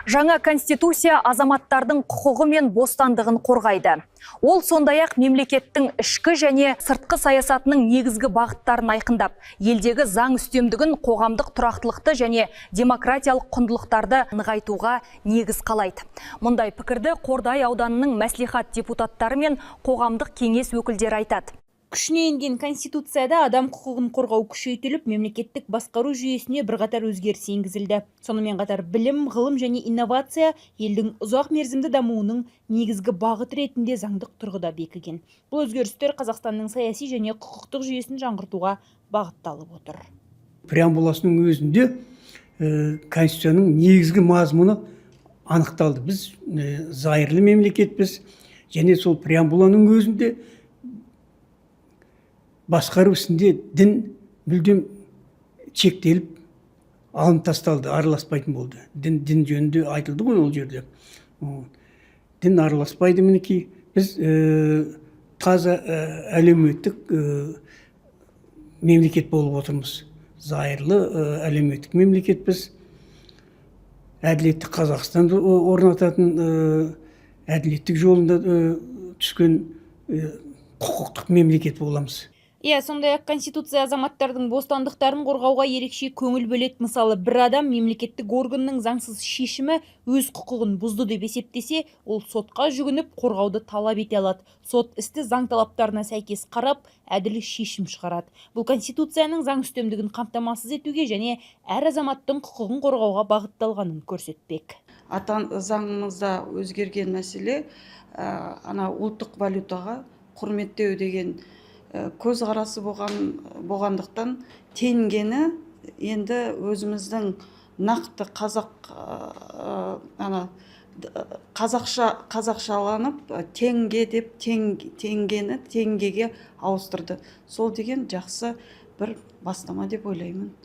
Жаңа конституция азаматтардың құқығы мен бостандығын қорғайды. Ол сондай-ақ мемлекеттің ішкі және сыртқы саясатының негізгі бағыттарын айқындап, елдегі заң үстемдігін, қоғамдық тұрақтылықты және демократиялық құндылықтарды нығайтуға негіз қалайды. Мұндай пікірді Қордай ауданының мәслихат депутаттары мен қоғамдық кеңес өкілдері айтады. Күшіне енген конституцияда адам құқығын қорғау күшейтіліп, мемлекеттік басқару жүйесіне бірқатар өзгеріс енгізілді. Сонымен қатар білім, ғылым және инновация елдің ұзақ мерзімді дамуының негізгі бағыт ретінде заңдық тұрғыда бекіген. Бұл өзгерістер Қазақстанның саяси және құқықтық жүйесін жаңғыртуға бағытталып отыр. Преамбуласының өзінде конституцияның негізгі мазмұны анықталды. Біз зайырлы мемлекетпіз, және сол преамбуланың өзінде басқару ісінде дін мүлдем шектеліп, алынып тасталды, араласпайтын болды. Дін жөнінде айтылды ғой ол жерде. Дін араласпайды, мінекей. Біз таза әлеуметтік мемлекет болып отырмыз. Зайырлы әлеуметтік мемлекетпіз. Әділетті Қазақстанды орнататын, әділеттік жолында түскен құқықтық мемлекет боламыз. Сондай-ақ конституция азаматтардың бостандықтарын қорғауға ерекше көңіл бөледі. Мысалы, бір адам мемлекеттік органның заңсыз шешімі өз құқығын бұзды деп есептесе, ол сотқа жүгініп қорғауды талап ете алады. Сот істі заң талаптарына сәйкес қарап, әділ шешім шығарады. Бұл конституцияның заң үстемдігін қамтамасыз етуге және әр азаматтың құқығын қорғауға бағытталғанын көрсетпек. Заңымызда өзгерген мәселе ұлттық валютаға құрметтеу деген көзқарасы болғандықтан теңгені енді өзіміздің нақты қазақшаланып теңге деп теңгені теңгеге ауыстырды. Сол деген жақсы бір бастама деп ойлаймын.